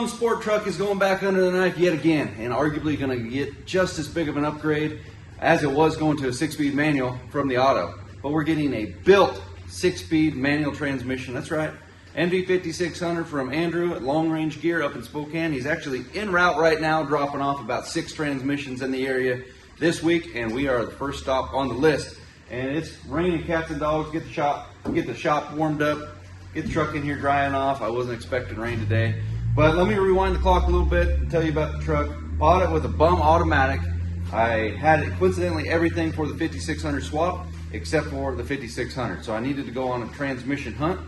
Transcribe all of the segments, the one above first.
one sport truck is going back under the knife yet again, and arguably going to get just as big of an upgrade as it was going to a 6-speed manual from the auto. But we're getting a built 6-speed manual transmission. That's right, Nv5600 from Andrew at Long Range Gear up in Spokane. He's actually en route right now, dropping off about 6 transmissions in the area this week, and we are the first stop on the list. And it's raining cats and dogs. Get the shop warmed up, get the truck in here drying off. I wasn't expecting rain today. But let me rewind the clock a little bit and tell you about the truck. Bought it with a bum automatic. I had coincidentally everything for the 5600 swap except for the 5600. So I needed to go on a transmission hunt,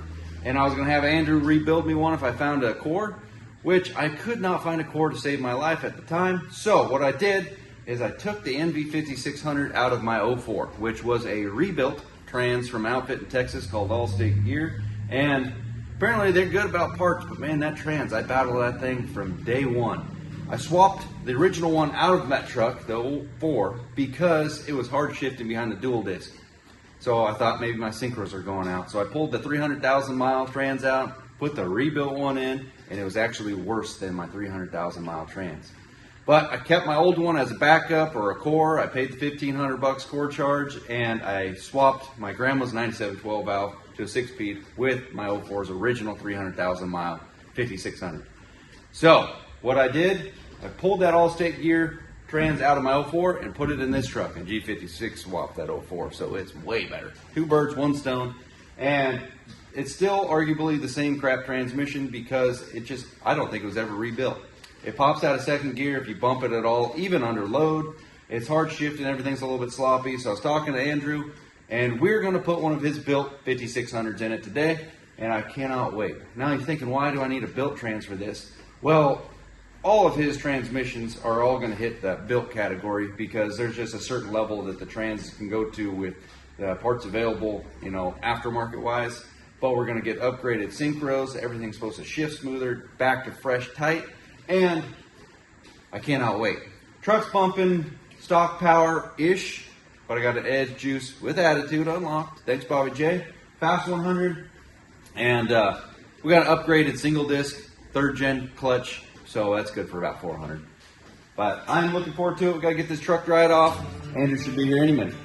and I was going to have Andrew rebuild me one if I found a core, which I could not find a core to save my life at the time. So what I did is I took the Nv5600 out of my 04, which was a rebuilt trans from an outfit in Texas called Allstate Gear. And apparently they're good about parts, but man, that trans, I battled that thing from day one. I swapped the original one out of that truck, the 04, because it was hard shifting behind the dual disc. So I thought maybe my synchros are going out. So I pulled the 300,000 mile trans out, put the rebuilt one in, and it was actually worse than my 300,000 mile trans. But I kept my old one as a backup or a core. I paid the $1,500 core charge, and I swapped my grandma's 9712 valve to a 6-speed with my 04's original 300,000 mile 5600. So what I did, I pulled that Allstate Gear trans out of my 04 and put it in this truck, and G56 swapped that 04, so it's way better. 2 birds, 1 stone, and it's still arguably the same crap transmission because I don't think it was ever rebuilt. It pops out of second gear if you bump it at all, even under load. It's hard shifting, everything's a little bit sloppy. So I was talking to Andrew, and we're going to put one of his built 5600s in it today, and I cannot wait. Now you're thinking, why do I need a built trans for this? Well, all of his transmissions are all going to hit that built category because there's just a certain level that the trans can go to with the parts available, aftermarket wise. But we're going to get upgraded synchros. Everything's supposed to shift smoother, back to fresh tight. And I cannot wait. Truck's bumping stock power-ish, but I got an Edge Juice with attitude unlocked. Thanks, Bobby J. Fast 100. And we got an upgraded single disc, 3rd gen clutch, so that's good for about 400. But I'm looking forward to it. We got to get this truck dried off. Andrew should be here any minute.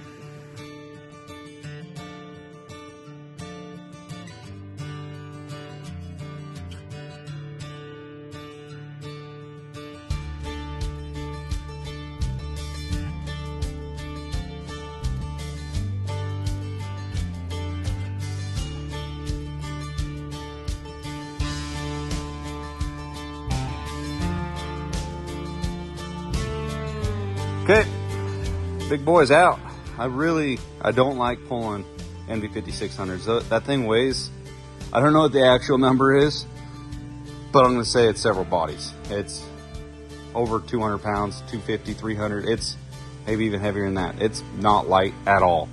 Okay, big boy's out. I don't like pulling Nv5600s. That thing weighs, I don't know what the actual number is, but I'm gonna say it's several bodies. It's over 200 pounds, 250, 300. It's maybe even heavier than that. It's not light at all.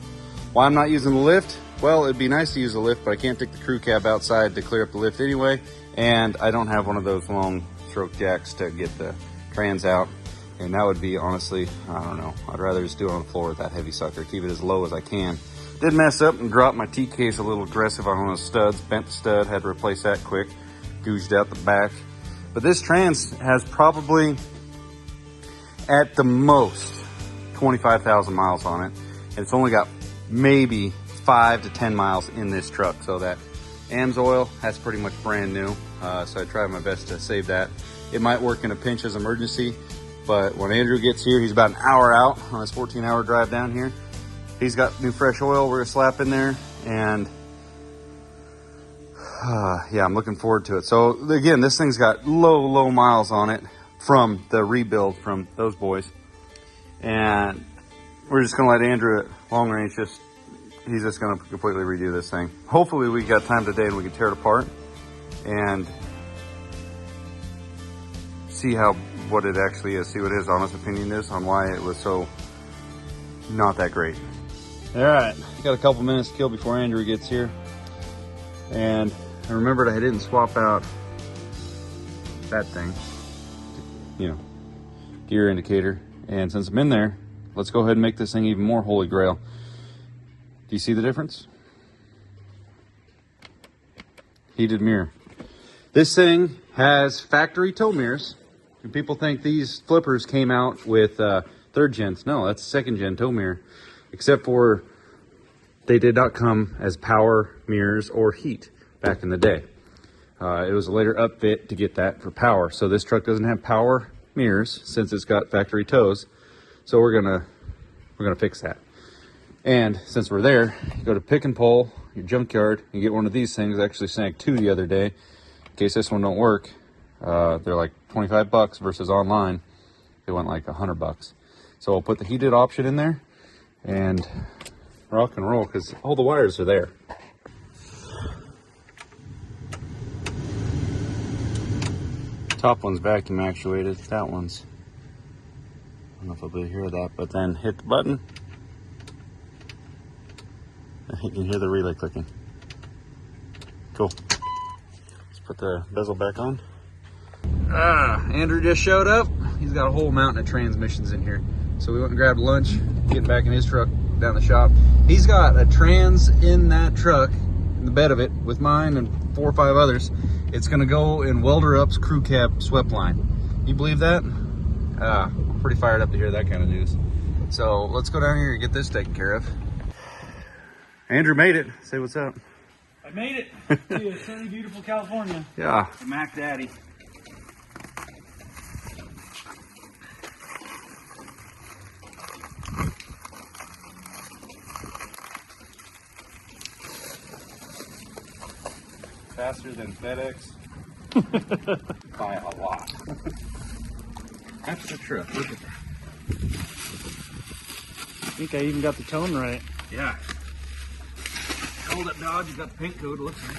Why I'm not using the lift? Well, it'd be nice to use the lift, but I can't take the crew cab outside to clear up the lift anyway. And I don't have one of those long stroke jacks to get the trans out. And that would be, honestly, I don't know. I'd rather just do it on the floor with that heavy sucker. Keep it as low as I can. Did mess up and drop my T-case a little aggressive on one of the studs. Bent the stud, had to replace that quick. Gouged out the back. But this trans has probably, at the most, 25,000 miles on it. And it's only got maybe 5 to 10 miles in this truck. So that AMS oil, that's pretty much brand new. So I tried my best to save that. It might work in a pinch as emergency. But when Andrew gets here, he's about an hour out on his 14-hour drive down here. He's got new fresh oil we're gonna slap in there, and yeah, I'm looking forward to it. So again, this thing's got low miles on it from the rebuild from those boys, and we're just gonna let Andrew at Long Range he's just gonna completely redo this thing. Hopefully we got time today and we can tear it apart and see what it actually is, see what his honest opinion is on why it was so not that great. All right, got a couple minutes to kill before Andrew gets here. And I remembered I didn't swap out that thing, gear indicator. And since I'm in there, let's go ahead and make this thing even more holy grail. Do you see the difference? Heated mirror. This thing, has factory tow mirrors. And people think these flippers came out with 3rd gens. No, that's 2nd gen tow mirror, except for they did not come as power mirrors or heat back in the day. It was a later upfit to get that for power. So this truck doesn't have power mirrors since it's got factory tows. So we're gonna fix that. And since we're there, you go to Pick and Pull, your junkyard, you get one of these things. I actually snagged 2 the other day in case this one don't work. They're like 25 bucks versus online they went like $100. So I'll put the heated option in there and rock and roll, because all the wires are there. Top one's vacuum actuated. That one's, I don't know if I'll be able to hear that, but then hit the button and you can hear the relay clicking. Cool. Let's put the bezel back on. Andrew just showed up. He's got a whole mountain of transmissions in here. So we went and grabbed lunch, getting back in his truck down the shop. He's got a trans in that truck, in the bed of it, with mine and 4 or 5 others. It's gonna go in Welder Up's crew cab swept line. You believe that? Pretty fired up to hear that kind of news. So let's go down here and get this taken care of. Andrew made it. Say what's up. I made it to sunny, beautiful California. Yeah. The Mac Daddy. Faster than FedEx by a lot. That's the truck. Look at that. I think I even got the tone right. Yeah. Hold up, Dodge. You got the paint code. Looks like.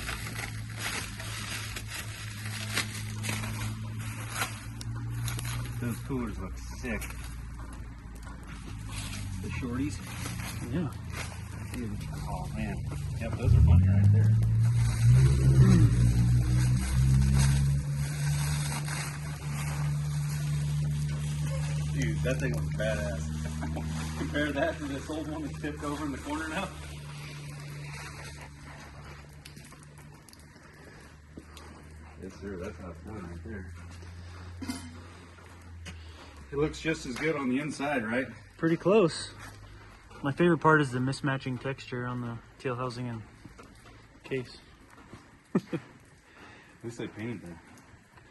Those coolers look sick. The shorties. Yeah. Dude. Oh man. Yep, those are money right there. Dude, that thing looks badass. Compare that to this old one that's tipped over in the corner now. Yes, sir. That's how it's done right there. It looks just as good on the inside, right? Pretty close. My favorite part is the mismatching texture on the tail housing and case. At least they painted the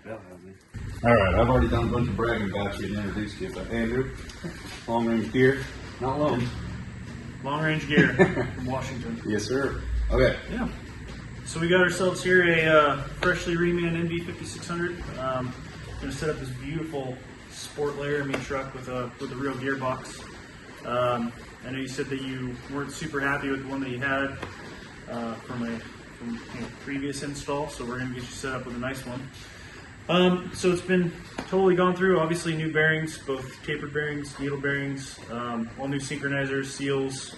bell housing. All right, I've already done a bunch of bragging about you and introduced you, but Andrew, long range gear, not long. Long range gear from Washington. Yes, sir. Okay. Yeah. So we got ourselves here a freshly remanned Nv5600. Gonna set up this beautiful sport Laramie truck with a real gearbox. I know you said that you weren't super happy with the one that you had from previous install, so we're gonna get you set up with a nice one. So it's been totally gone through. Obviously, new bearings, both tapered bearings, needle bearings, all new synchronizers, seals.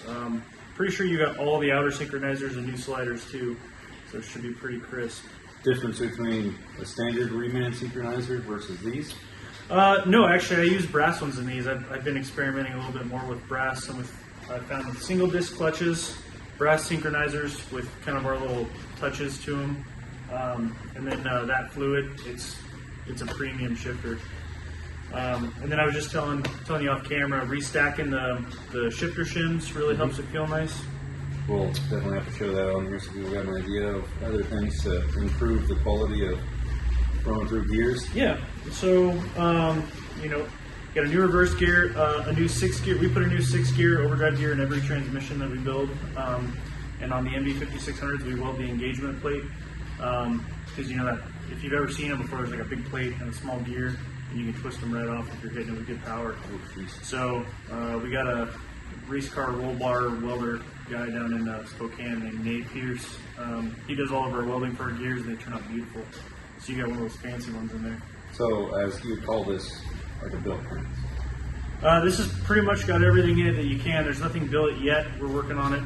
Pretty sure you got all the outer synchronizers and new sliders too, so it should be pretty crisp. Difference between a standard reman synchronizer versus these? No, actually, I use brass ones in these. I've been experimenting a little bit more with brass, and I found with single disc clutches, brass synchronizers with kind of our little touches to them, and then that fluid, it's a premium shifter. And then I was just telling you off camera, restacking the shifter shims really helps it feel nice. We'll definitely have to show that on here so people got an idea of other things to improve the quality of going through gears. Yeah, so got a new reverse gear, a new 6 gear. We put a new 6 gear overdrive gear in every transmission that we build, and on the Nv5600s we weld the engagement plate, because you know that if you've ever seen them before, there's like a big plate and a small gear, and you can twist them right off if you're hitting it with good power. So we got a race car roll bar welder guy down in Spokane named Nate Pierce. He does all of our welding for our gears, and they turn out beautiful. So you got one of those fancy ones in there. So as you would call this, like a built print? This has pretty much got everything in it that you can. There's nothing billet yet. We're working on it.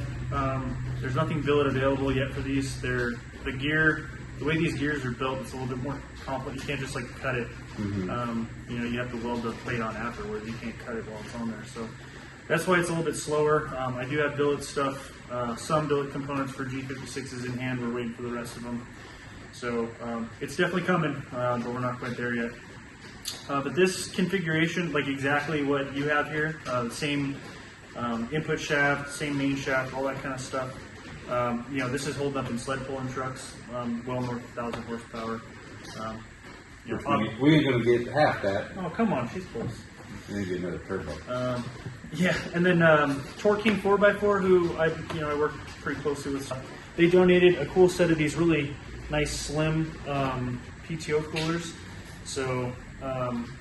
There's nothing billet available yet for these. The way these gears are built, it's a little bit more complex. You can't just like cut it. Mm-hmm. You have to weld the plate on afterwards. You can't cut it while it's on there. So that's why it's a little bit slower. I do have billet stuff, some billet components for G56s in hand. We're waiting for the rest of them. So it's definitely coming, but we're not quite there yet. But this configuration, like exactly what you have here, same input shaft, same main shaft, all that kind of stuff. You know, this is holding up in sled pulling trucks, well north of 1,000 horsepower. You know, We ain't gonna get half that. oh, come on, she's close. We need to get another turbo. Yeah, and then Torque King 4x4, who I work pretty closely with. They donated a cool set of these really nice slim PTO coolers. So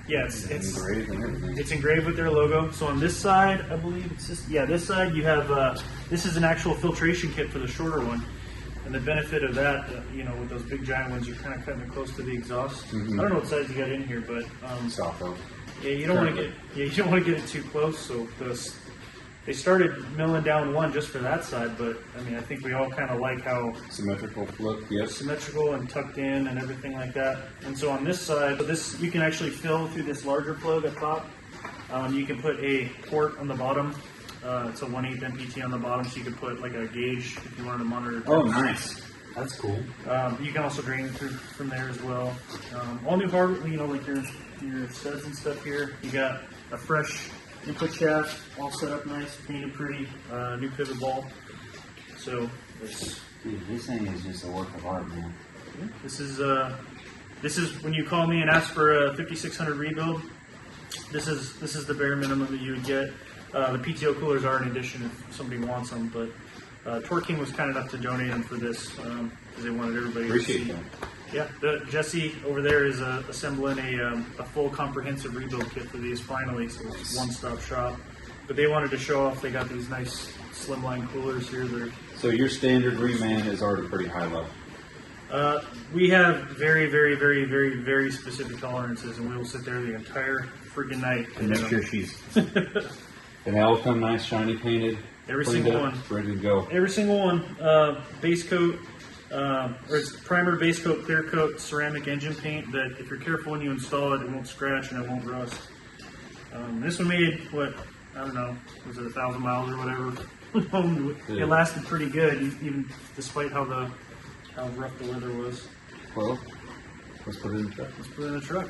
yeah, it's Engraved and everything. It's engraved with their logo. So on this side, I believe it's just, yeah, this side you have, this is an actual filtration kit for the shorter one. And the benefit of that, you know, with those big giant ones, you're kind of cutting it close to the exhaust. I don't know what size you got in here, but Soft oak. yeah, you don't want to get it too close. So they started milling down one just for that side, but I mean, I think we all kind of like how Symmetrical look, yes. symmetrical and tucked in and everything like that. And so on this side, you can actually fill through this larger plug at top. You can put a port on the bottom. It's a 1/8 MPT on the bottom, so you can put like a gauge if you wanted to monitor. Oh, nice. That's cool. You can also drain through from there as well. All new hardware, you know, like your studs and stuff here. You got a fresh input shaft, all set up nice, painted pretty, new pivot ball. So Dude, this thing is just a work of art, man. this is when you call me and ask for a 5600 rebuild. This is the bare minimum that you would get. The PTO coolers are an addition if somebody wants them, but Torque King was kind enough to donate them for this because they wanted everybody to see. Appreciate that. Yeah, Jesse over there is assembling a full comprehensive rebuild kit for these finally, so it's one-stop shop. But they wanted to show off, they got these nice slimline coolers here. So your standard reman is already pretty high level. We have very, very, very, very, very specific tolerances, and we will sit there the entire freaking night. And make sure she's... And they all come nice, shiny painted. Every cleaned single up, one. ready to go. Every single one. Base coat, or it's primer, base coat, clear coat, ceramic engine paint that if you're careful when you install it, it won't scratch and it won't rust. This one made, what, I don't know, was it 1,000 miles or whatever? It lasted pretty good, even despite how rough the weather was. Well, let's put it in the truck. Let's put it in the truck.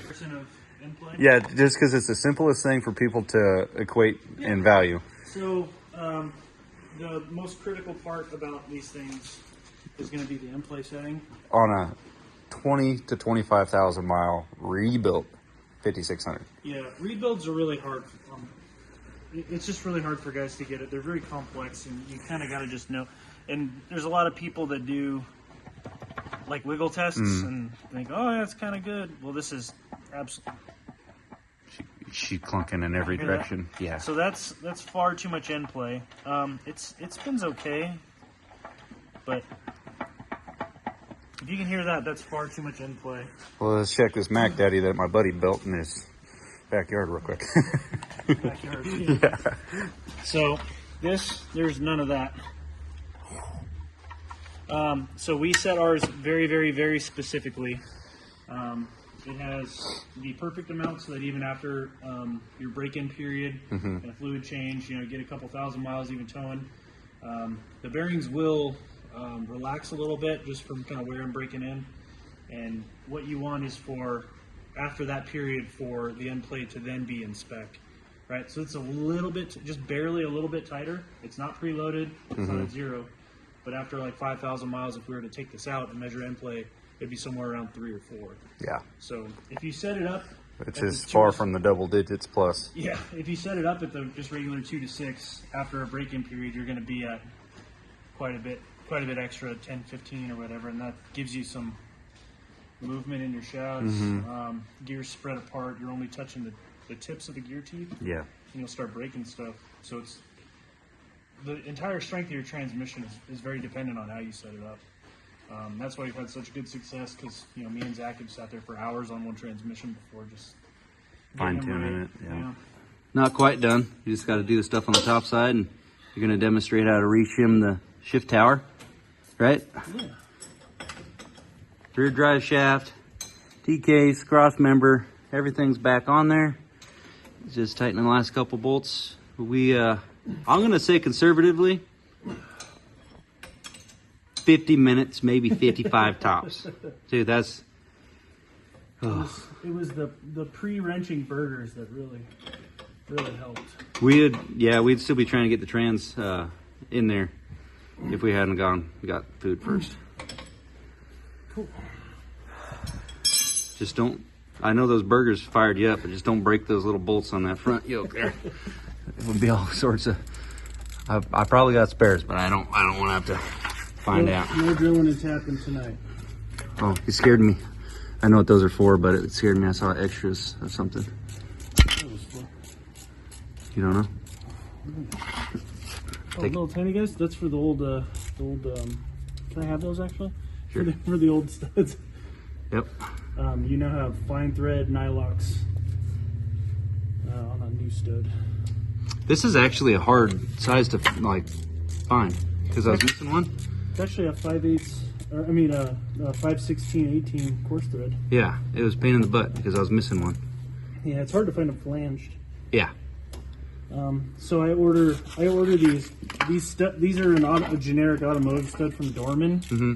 Percent of in play. Yeah, just because it's the simplest thing for people to equate in value. So the most critical part about these things is going to be the in-play setting. On a 20 to 25,000 mile rebuilt 5600. Yeah, rebuilds are really hard. It's just really hard for guys to get it. They're very complex, and you kind of got to just know. And there's a lot of people that do like wiggle tests and think, oh, yeah, it's kind of good. Well, this is absolutely. She's clunking in every direction. That? Yeah. So that's far too much end play. It spins okay, but if you can hear that, that's far too much end play. Well, let's check this Mac Daddy that my buddy built in his backyard real quick. Backyard, yeah. So there's none of that. So we set ours very, very, very specifically. It has the perfect amount so that even after your break-in period and a fluid change, get a couple thousand miles even towing. The bearings will relax a little bit just from kind of wear and breaking in. And what you want is for, after that period, for the end plate to then be in spec. Right? So it's a little bit, just barely a little bit tighter. It's not preloaded, it's not at zero. But after like 5,000 miles, if we were to take this out and measure end play, it'd be somewhere around 3 or 4. Yeah. So if you set it up, which is far from the double digits plus. Yeah, if you set it up at the just regular 2 to 6, after a break-in period, you're going to be at quite a bit extra, 10, 15 or whatever, and that gives you some movement in your shafts. Gears spread apart. You're only touching the tips of the gear teeth. Yeah. And you'll start breaking stuff. So it's the entire strength of your transmission is very dependent on how you set it up. That's why we've had such good success because me and Zach have sat there for hours on one transmission before just fine-tuning it. Yeah. Not quite done. You just got to do the stuff on the top side, and you're going to demonstrate how to reshim the shift tower, right? Yeah. Rear drive shaft, T-case, cross member, everything's back on there. Just tightening the last couple bolts. I'm going to say conservatively, 50 minutes, maybe 55 tops. Dude, that's... It was the pre-wrenching burgers that really helped. We'd still be trying to get the trans in there if we hadn't got food first. Cool. Just don't... I know those burgers fired you up, but just don't break those little bolts on that front yoke there. It would be all sorts of... I probably got spares, but I don't want to have to find out. No drilling and tapping tonight. Oh, it scared me. I know what those are for, but it scared me. I saw extras or something. You don't know? Oh, little tiny guys? That's for the old, can I have those actually? Sure. For the old studs. Yep. You now have fine thread Nylox on a new stud. This is actually a hard size to find because I was missing one. It's actually a 5/8, or I mean a 5/16/18 coarse thread. Yeah, it was a pain in the butt because I was missing one. Yeah, it's hard to find them flanged. Yeah. So I order these. These are a generic automotive stud from Dorman. Mm-hmm.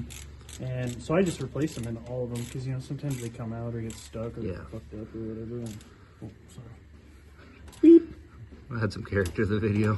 And so I just replace them in all of them because sometimes they come out or get stuck or Yeah. get fucked up or whatever. And, oh, sorry. Beep. I had some character in the video.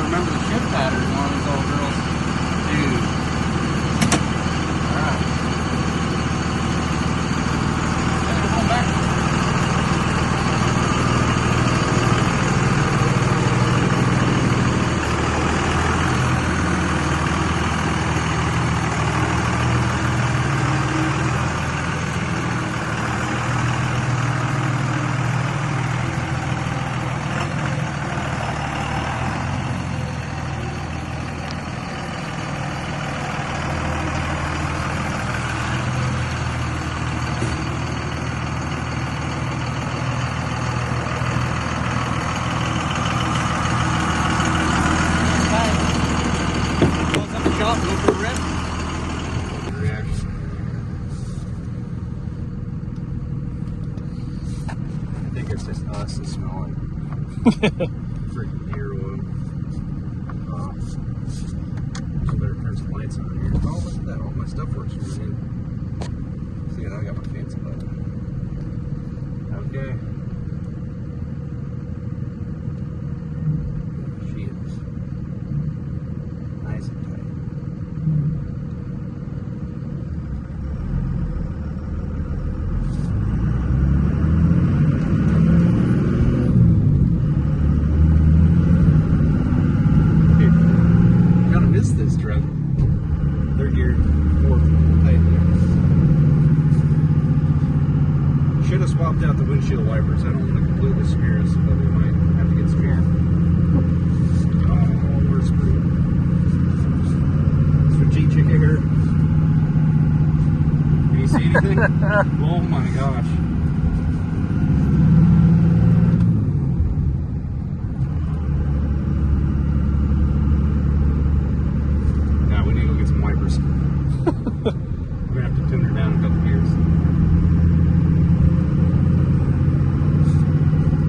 Remember the shift pattern on these old girls? Dude. Alright. Come on back. I think it's just us that smell like freaking gear oil. So better turn some lights on here. Oh, look at that. All my stuff works for me. See, now I got my fancy button. Okay. She is nice and tight. This truck, third gear, fourth, tight there. Should have swapped out the windshield wipers. I don't want to completely smear us, but we might have to get smeared. Oh, we're screwed. Strategic here. Can you see anything? Oh my gosh. We're gonna have to tune her down a couple gears.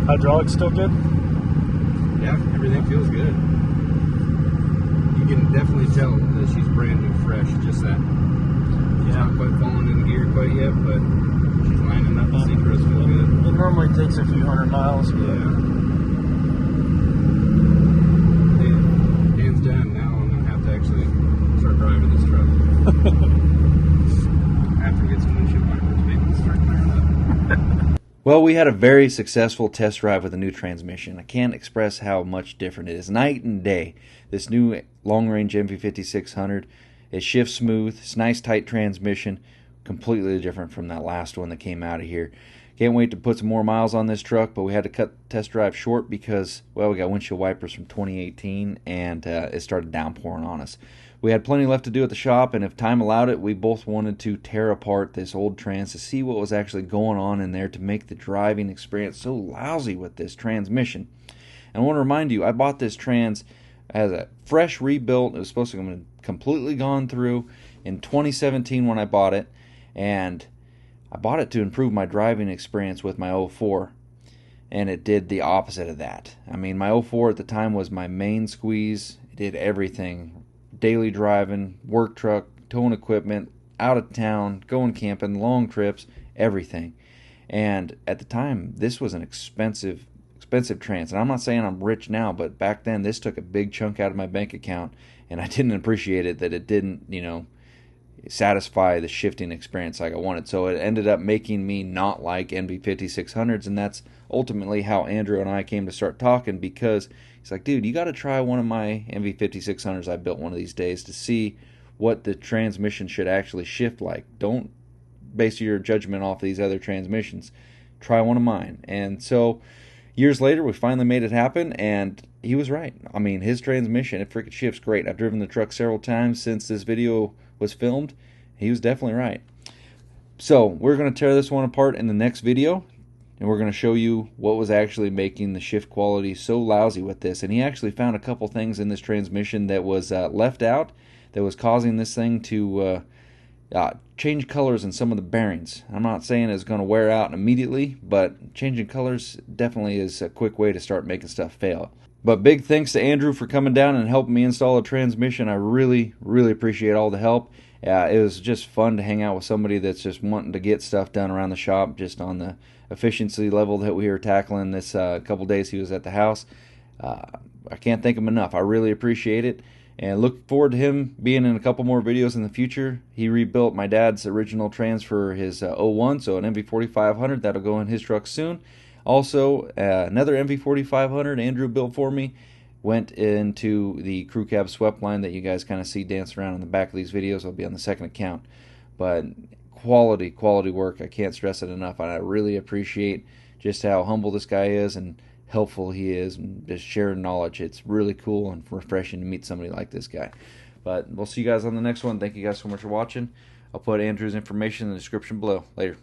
Hydraulics still good? Yeah, everything feels good. You can definitely tell that she's brand new, fresh. Just that. She's not quite falling in gear quite yet, but she's lining up. The synchros feel good. It normally takes a few 100 miles. Yeah. After we get some windshield wipers, maybe we'll start clearing up. Well, we had a very successful test drive with a new transmission. I can't express how much different it is. Night and day. This new long-range Nv5600, it shifts smooth. It's nice, tight transmission. Completely different from that last one that came out of here. Can't wait to put some more miles on this truck, but we had to cut the test drive short because, well, we got windshield wipers from 2018, and it started downpouring on us. We had plenty left to do at the shop, and if time allowed it, we both wanted to tear apart this old trans to see what was actually going on in there to make the driving experience so lousy with this transmission. And I want to remind you, I bought this trans as a fresh rebuilt. It was supposed to come completely gone through in 2017 when I bought it, and I bought it to improve my driving experience with my 04, and it did the opposite of that. I mean, my 04 at the time was my main squeeze. It did everything. Daily driving, work truck, towing equipment, out of town, going camping, long trips, everything. And at the time, this was an expensive trans. And I'm not saying I'm rich now, but back then this took a big chunk out of my bank account, and I didn't appreciate it that it didn't, satisfy the shifting experience like I wanted. So it ended up making me not like Nv5600s, and that's ultimately how Andrew and I came to start talking, because he's like, dude, you got to try one of my Nv5600s I built one of these days to see what the transmission should actually shift like. Don't base your judgment off these other transmissions. Try one of mine. And so years later, we finally made it happen, and he was right. I mean, his transmission, it freaking shifts great. I've driven the truck several times since this video was filmed. He was definitely right. So we're going to tear this one apart in the next video, and we're going to show you what was actually making the shift quality so lousy with this. And he actually found a couple things in this transmission that was left out that was causing this thing to change colors in some of the bearings. I'm not saying it's going to wear out immediately, but changing colors definitely is a quick way to start making stuff fail. But big thanks to Andrew for coming down and helping me install a transmission. I really, really appreciate all the help. It was just fun to hang out with somebody that's just wanting to get stuff done around the shop, just on the efficiency level that we were tackling this couple days he was at the house. I can't thank him enough. I really appreciate it, and look forward to him being in a couple more videos in the future. He rebuilt my dad's original trans for his 01, so an Nv4500 that'll go in his truck soon. Also, another Nv4500 Andrew built for me went into the crew cab swept line that you guys kind of see dance around in the back of these videos. It'll be on the second account. But quality work. I can't stress it enough. And I really appreciate just how humble this guy is and helpful he is, and just sharing knowledge. It's really cool and refreshing to meet somebody like this guy. But we'll see you guys on the next one. Thank you guys so much for watching. I'll put Andrew's information in the description below. Later.